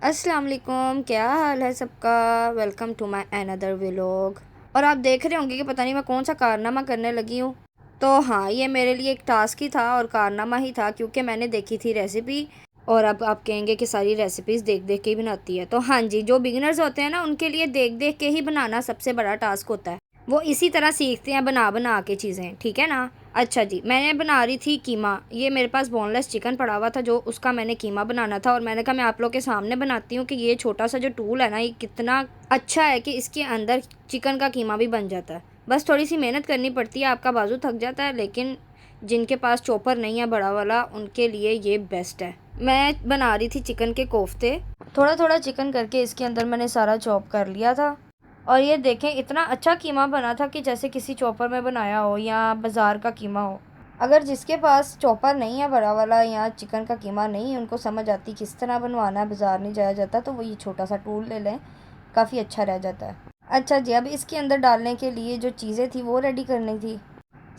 अस्सलाम वालेकुम, क्या हाल है सबका। Welcome to my another vlog. और आप देख रहे होंगे कि पता नहीं मैं कौन सा कारनामा करने लगी हूँ। तो हाँ, ये मेरे लिए एक टास्क ही था और कारनामा ही था, क्योंकि मैंने देखी थी रेसिपी। और अब आप कहेंगे कि सारी रेसिपीज़ देख देख के ही बनाती है, तो हाँ जी, जो बिगिनर्स होते हैं ना, उनके लिए देख देख के ही बनाना सबसे बड़ा टास्क होता है। वो इसी तरह सीखते हैं, बना बना के चीज़ें, ठीक है ना। अच्छा जी, मैंने बना रही थी कीमा। ये मेरे पास बोनलेस चिकन पड़ा हुआ था, जो उसका मैंने कीमा बनाना था। और मैंने कहा मैं आप लोग के सामने बनाती हूँ कि ये छोटा सा जो टूल है ना, ये कितना अच्छा है कि इसके अंदर चिकन का कीमा भी बन जाता है। बस थोड़ी सी मेहनत करनी पड़ती है, आपका बाजू थक जाता है, लेकिन जिनके पास चॉपर नहीं है बड़ा वाला, उनके लिए ये बेस्ट है। मैं बना रही थी चिकन के कोफ्ते। थोड़ा थोड़ा चिकन करके इसके अंदर मैंने सारा चॉप कर लिया था। और ये देखें, इतना अच्छा कीमा बना था कि जैसे किसी चॉपर में बनाया हो या बाज़ार का कीमा हो। अगर जिसके पास चॉपर नहीं है बड़ा वाला, या चिकन का कीमा नहीं, उनको समझ आती किस तरह बनवाना है, बाज़ार नहीं जाया जाता, तो वो ये छोटा सा टूल ले लें, काफ़ी अच्छा रह जाता है। अच्छा जी, अब इसके अंदर डालने के लिए जो चीज़ें थी वो रेडी करनी थी।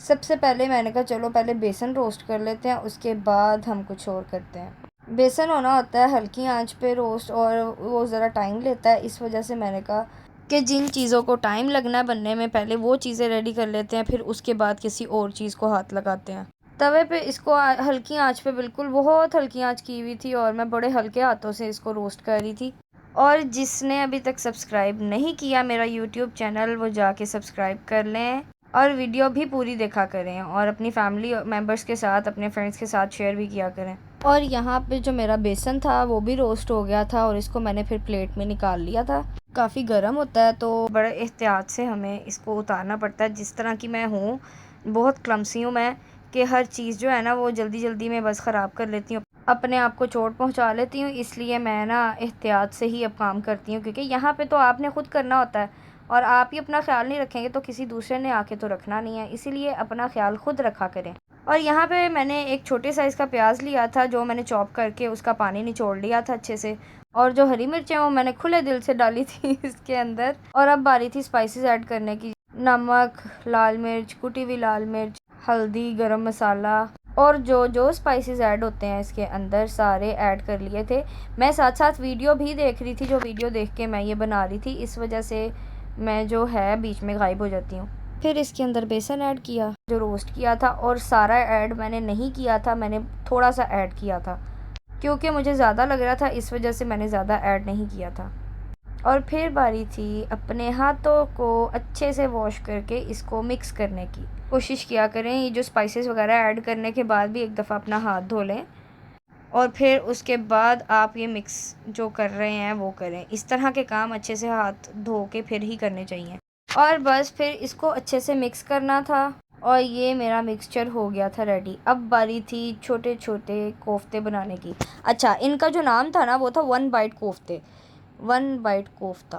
सबसे पहले मैंने कहा चलो पहले बेसन रोस्ट कर लेते हैं, उसके बाद हम कुछ और करते हैं। बेसन होना होता है हल्की आंच पे रोस्ट, और वो ज़रा टाइम लेता है। इस वजह से मैंने कहा कि जिन चीज़ों को टाइम लगना है बनने में, पहले वो चीज़ें रेडी कर लेते हैं, फिर उसके बाद किसी और चीज़ को हाथ लगाते हैं। तवे पे इसको हल्की आंच पे, बिल्कुल बहुत हल्की आंच की हुई थी, और मैं बड़े हल्के हाथों से इसको रोस्ट कर रही थी। और जिसने अभी तक सब्सक्राइब नहीं किया मेरा यूट्यूब चैनल, वो जाके सब्सक्राइब कर लें, और वीडियो भी पूरी देखा करें, और अपनी फैमिली मेम्बर्स के साथ, अपने फ्रेंड्स के साथ शेयर भी किया करें। और यहाँ पे जो मेरा बेसन था वो भी रोस्ट हो गया था, और इसको मैंने फिर प्लेट में निकाल लिया था। काफ़ी गर्म होता है, तो बड़े एहतियात से हमें इसको उतारना पड़ता है। जिस तरह की मैं हूँ, बहुत क्लमसी हूँ मैं, कि हर चीज़ जो है ना वो जल्दी जल्दी में बस ख़राब कर लेती हूँ, अपने आप को चोट पहुँचा लेती हूँ। इसलिए मैं ना एहतियात से ही अब काम करती हूँ, क्योंकि यहाँ पे तो आपने ख़ुद करना होता है, और आप ही अपना ख्याल नहीं रखेंगे तो किसी दूसरे ने आके तो रखना नहीं है। इसीलिए अपना ख्याल खुद रखा करें। और यहाँ पे मैंने एक छोटे साइज़ का प्याज लिया था, जो मैंने चॉप करके उसका पानी निचोड़ लिया था अच्छे से। और जो हरी मिर्चें वो मैंने खुले दिल से डाली थी इसके अंदर। और अब बारी थी स्पाइसेस ऐड करने की। नमक, लाल मिर्च, कुटी हुई लाल मिर्च, हल्दी, गरम मसाला, और जो जो स्पाइसेस ऐड होते हैं इसके अंदर, सारे ऐड कर लिए थे। मैं साथ साथ वीडियो भी देख रही थी, जो वीडियो देख के मैं ये बना रही थी। इस वजह से मैं जो है बीच में गायब हो जाती हूँ। फिर इसके अंदर बेसन ऐड किया जो रोस्ट किया था, और सारा ऐड मैंने नहीं किया था, मैंने थोड़ा सा ऐड किया था, क्योंकि मुझे ज़्यादा लग रहा था, इस वजह से मैंने ज़्यादा ऐड नहीं किया था। और फिर बारी थी अपने हाथों को अच्छे से वॉश करके इसको मिक्स करने की। कोशिश किया करें ये जो स्पाइसेस वगैरह ऐड करने के बाद भी एक दफ़ा अपना हाथ धो लें, और फिर उसके बाद आप ये मिक्स जो कर रहे हैं वो करें। इस तरह के काम अच्छे से हाथ धो के फिर ही करने चाहिए। और बस फिर इसको अच्छे से मिक्स करना था, और ये मेरा मिक्सचर हो गया था रेडी। अब बारी थी छोटे छोटे कोफ्ते बनाने की। अच्छा, इनका जो नाम था ना वो था वन बाइट कोफ्ते, वन बाइट कोफ्ता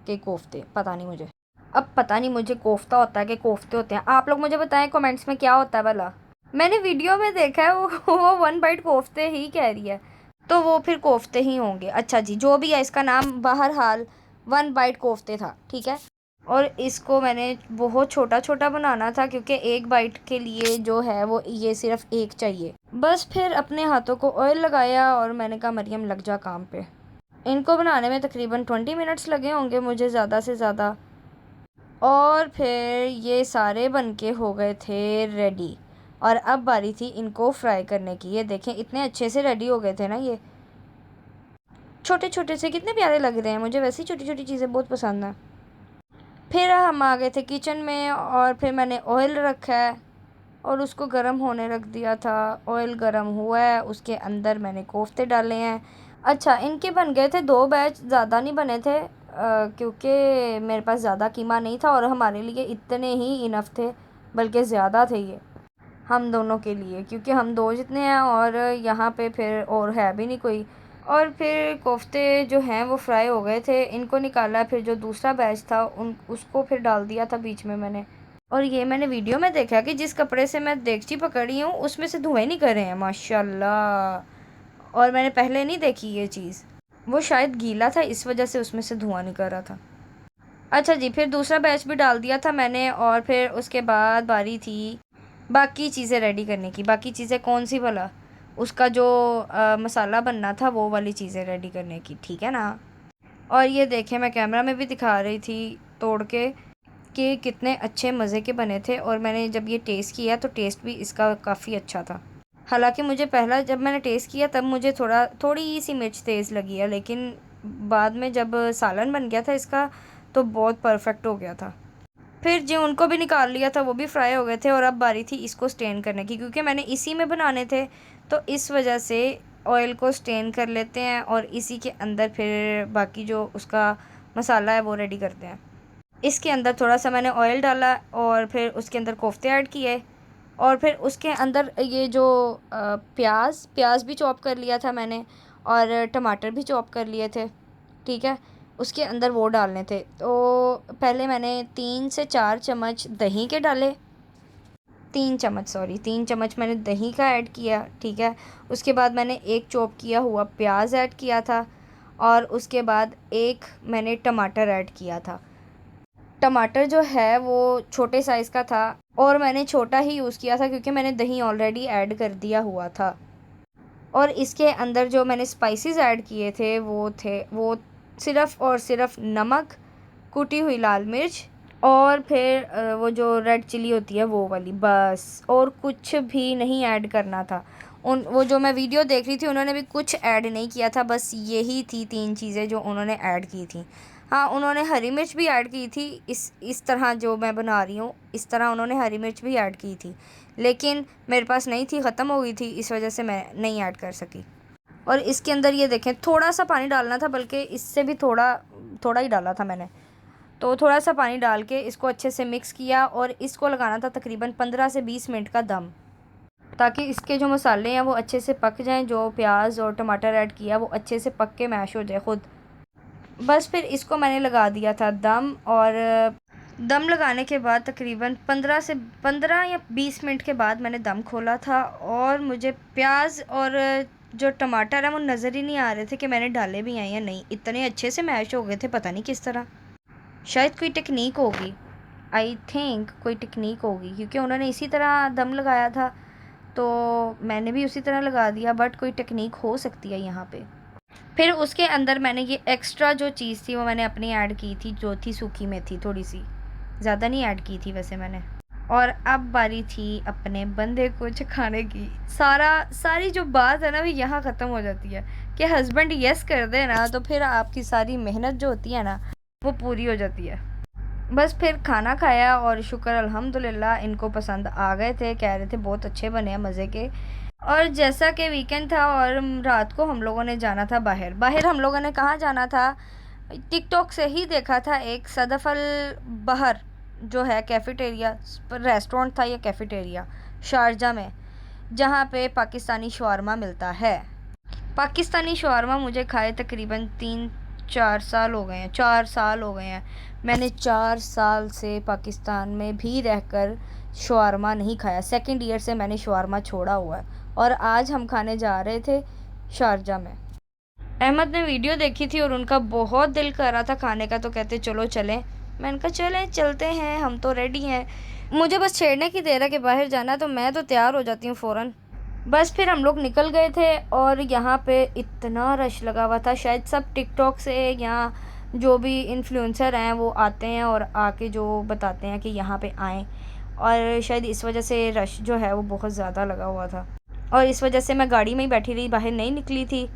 के कोफ्ते, पता नहीं मुझे। अब पता नहीं मुझे कोफ्ता होता है कि कोफ्ते होते हैं, आप लोग मुझे बताएं कमेंट्स में क्या होता है भला। मैंने वीडियो में देखा है वो वन बाइट कोफ्ते ही कह रही है, तो वो फिर कोफ्ते ही होंगे। अच्छा जी, जो भी है, इसका नाम बहरहाल वन बाइट कोफ्ते था, ठीक है। और इसको मैंने बहुत छोटा छोटा बनाना था, क्योंकि एक बाइट के लिए जो है वो ये सिर्फ एक चाहिए। बस फिर अपने हाथों को ऑयल लगाया, और मैंने कहा मरियम लग जा काम पे। इनको बनाने में तकरीबन 20 मिनट्स लगे होंगे मुझे, ज़्यादा से ज़्यादा। और फिर ये सारे बनके हो गए थे रेडी, और अब बारी थी इनको फ्राई करने की। ये देखें, इतने अच्छे से रेडी हो गए थे ना, ये छोटे छोटे से कितने प्यारे लग रहे हैं। मुझे वैसी छोटी छोटी चीज़ें बहुत पसंद हैं। फिर हम आ गए थे किचन में, और फिर मैंने ऑयल रखा है और उसको गर्म होने रख दिया था। ऑयल गर्म हुआ है, उसके अंदर मैंने कोफ्ते डाले हैं। अच्छा, इनके बन गए थे 2 बैच, ज़्यादा नहीं बने थे, क्योंकि मेरे पास ज़्यादा कीमा नहीं था, और हमारे लिए इतने ही इनफ थे, बल्कि ज़्यादा थे ये हम दोनों के लिए, क्योंकि हम दो जितने हैं, और यहाँ पे फिर और है भी नहीं कोई। और फिर कोफ्ते जो हैं वो फ्राई हो गए थे, इनको निकाला। फिर जो दूसरा बैच था उसको फिर डाल दिया था बीच में मैंने। और ये मैंने वीडियो में देखा कि जिस कपड़े से मैं देगची पकड़ी हूँ उसमें से धुएँ नहीं कर रहे हैं, माशाल्लाह। और मैंने पहले नहीं देखी ये चीज़, वो शायद गीला था इस वजह से उसमें से धुआं नहीं कर रहा था। अच्छा जी, फिर दूसरा बैच भी डाल दिया था मैंने, और फिर उसके बाद बारी थी बाकी चीज़ें रेडी करने की। बाकी चीज़ें कौन सी भला, उसका जो मसाला बनना था वो वाली चीज़ें रेडी करने की, ठीक है ना। और ये देखें, मैं कैमरा में भी दिखा रही थी तोड़ के कि कितने अच्छे मज़े के बने थे। और मैंने जब ये टेस्ट किया तो टेस्ट भी इसका काफ़ी अच्छा था। हालांकि मुझे पहला जब मैंने टेस्ट किया तब मुझे थोड़ी सी मिर्च तेज़ लगी है, लेकिन बाद में जब सालन बन गया था इसका तो बहुत परफेक्ट हो गया था। फिर जो उनको भी निकाल लिया था वो भी फ्राई हो गए थे, और अब बारी थी इसको स्टेन करने की, क्योंकि मैंने इसी में बनाने थे तो इस वजह से ऑयल को स्टेन कर लेते हैं और इसी के अंदर फिर बाकी जो उसका मसाला है वो रेडी करते हैं। इसके अंदर थोड़ा सा मैंने ऑयल डाला और फिर उसके अंदर कोफ्ते ऐड किए, और फिर उसके अंदर ये जो प्याज भी चॉप कर लिया था मैंने, और टमाटर भी चॉप कर लिए थे, ठीक है, उसके अंदर वो डालने थे। तो पहले मैंने 3 से 4 चम्मच दही के डाले, 3 चम्मच मैंने दही का ऐड किया, ठीक है। उसके बाद मैंने एक चॉप किया हुआ प्याज ऐड किया था, और उसके बाद एक मैंने टमाटर ऐड किया था। टमाटर जो है वो छोटे साइज़ का था, और मैंने छोटा ही यूज़ किया था क्योंकि मैंने दही ऑलरेडी ऐड कर दिया हुआ था। और इसके अंदर जो मैंने स्पाइसेस ऐड किए थे वो सिर्फ़ और सिर्फ नमक, कुटी हुई लाल मिर्च, और फिर वो जो रेड चिली होती है वो वाली, बस। और कुछ भी नहीं ऐड करना था। वो जो मैं वीडियो देख रही थी उन्होंने भी कुछ ऐड नहीं किया था, बस यही थी 3 चीज़ें जो उन्होंने ऐड की थी। हाँ, उन्होंने हरी मिर्च भी ऐड की थी, इस तरह जो मैं बना रही हूँ इस तरह उन्होंने हरी मिर्च भी ऐड की थी, लेकिन मेरे पास नहीं थी, ख़त्म हो गई थी, इस वजह से मैं नहीं ऐड कर सकी। और इसके अंदर ये देखें थोड़ा सा पानी डालना था, बल्कि इससे भी थोड़ा थोड़ा ही डाला था मैंने। तो थोड़ा सा पानी डाल के इसको अच्छे से मिक्स किया, और इसको लगाना था तकरीबन 15 से 20 मिनट का दम, ताकि इसके जो मसाले हैं वो अच्छे से पक जाएं। जो प्याज और टमाटर ऐड किया वो अच्छे से पक के मैश हो जाए खुद। बस फिर इसको मैंने लगा दिया था दम, और दम लगाने के बाद तकरीबन 15 या 20 मिनट के बाद मैंने दम खोला था, और मुझे प्याज और जो टमाटर है वो नज़र ही नहीं आ रहे थे कि मैंने डाले भी हैं या नहीं। इतने अच्छे से मैश हो गए थे, पता नहीं किस तरह। शायद कोई टेक्निक होगी, आई थिंक कोई टेक्निक होगी, क्योंकि उन्होंने इसी तरह दम लगाया था तो मैंने भी उसी तरह लगा दिया, बट कोई टेक्निक हो सकती है यहाँ पे। फिर उसके अंदर मैंने ये एक्स्ट्रा जो चीज़ थी वो मैंने अपनी ऐड की थी, जो थी सूखी मेथी, थोड़ी सी, ज़्यादा नहीं ऐड की थी वैसे मैंने। और अब बारी थी अपने बंदे कुछ खाने की। सारी जो बात है ना वो यहाँ ख़त्म हो जाती है कि हस्बैंड यस कर दे ना तो फिर आपकी सारी मेहनत जो होती है ना वो पूरी हो जाती है। बस फिर खाना खाया, और शुक्र अल्हम्दुलिल्लाह इनको पसंद आ गए थे, कह रहे थे बहुत अच्छे बने हैं, मज़े के। और जैसा कि वीकेंड था और रात को हम लोगों ने जाना था बाहर हम लोगों ने कहाँ जाना था, टिकटॉक से ही देखा था, एक सदफ़ल बहर जो है कैफ़ेटेरिया, रेस्टोरेंट था या कैफ़ेटेरिया, शारजा में, जहाँ पे पाकिस्तानी शवारमा मिलता है। पाकिस्तानी शवारमा मुझे खाए तकरीबन 3-4 साल हो गए हैं, 4 साल हो गए हैं। मैंने 4 साल से पाकिस्तान में भी रहकर शवारमा नहीं खाया। सेकंड ईयर से मैंने शवारमा छोड़ा हुआ है, और आज हम खाने जा रहे थे शारजा में। अहमद ने वीडियो देखी थी और उनका बहुत दिल कर रहा था खाने का, तो कहते चलो चलें। मैंने कहा चलें, चलते हैं, हम तो रेडी हैं। मुझे बस छेड़ने की देर है कि बाहर जाना, तो मैं तो तैयार हो जाती हूँ फ़ौरन। बस फिर हम लोग निकल गए थे, और यहाँ पे इतना रश लगा हुआ था। शायद सब टिकटॉक से या जो भी इन्फ्लुएंसर हैं वो आते हैं और आके जो बताते हैं कि यहाँ पे आएँ, और शायद इस वजह से रश जो है वो बहुत ज़्यादा लगा हुआ था, और इस वजह से मैं गाड़ी में ही बैठी रही, बाहर नहीं निकली थी।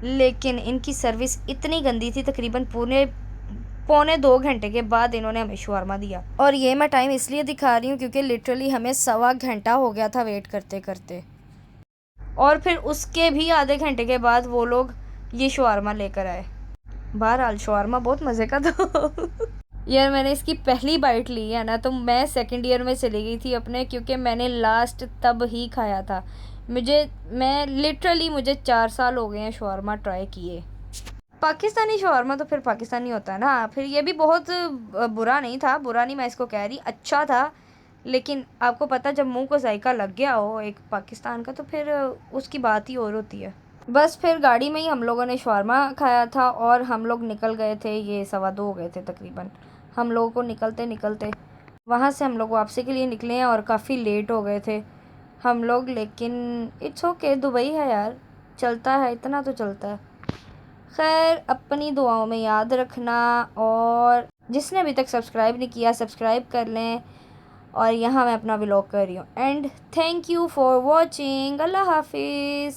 लेकिन इनकी सर्विस इतनी गंदी थी, तकरीबन पौने 2 घंटे के बाद इन्होंने हमें शवारमा दिया। और ये मैं टाइम इसलिए दिखा रही हूँ क्योंकि लिटरली हमें 1.25 घंटा हो गया था वेट करते करते, और फिर उसके भी आधे घंटे के बाद वो लोग ये शवारमा लेकर आए। बहरहाल शवारमा बहुत मज़े का था। यार मैंने इसकी पहली बाइट ली है ना तो मैं सेकंड ईयर में चली गई थी अपने, क्योंकि मैंने लास्ट तब ही खाया था। मुझे 4 साल हो गए हैं शवारमा ट्राई किए। पाकिस्तानी शवारमा तो फिर पाकिस्तानी होता है ना, फिर ये भी बहुत बुरा नहीं था, बुरा नहीं मैं इसको कह रही, अच्छा था। लेकिन आपको पता जब मुंह को जायका लग गया हो एक पाकिस्तान का तो फिर उसकी बात ही और होती है। बस फिर गाड़ी में ही हम लोगों ने शवारमा खाया था, और हम लोग निकल गए थे, ये 2:15 हो गए थे तकरीबन हम लोगों को निकलते निकलते। वहाँ से हम लोग वापसी के लिए निकले हैं और काफ़ी लेट हो गए थे, हम लोग, लेकिन इट्स ओके, दुबई है यार, चलता है, इतना तो चलता है। खैर, अपनी दुआओं में याद रखना, और जिसने अभी तक सब्सक्राइब नहीं किया सब्सक्राइब कर लें। और यहाँ मैं अपना व्लॉग कर रही हूँ, and thank you for watching. अल्लाह हाफिज़।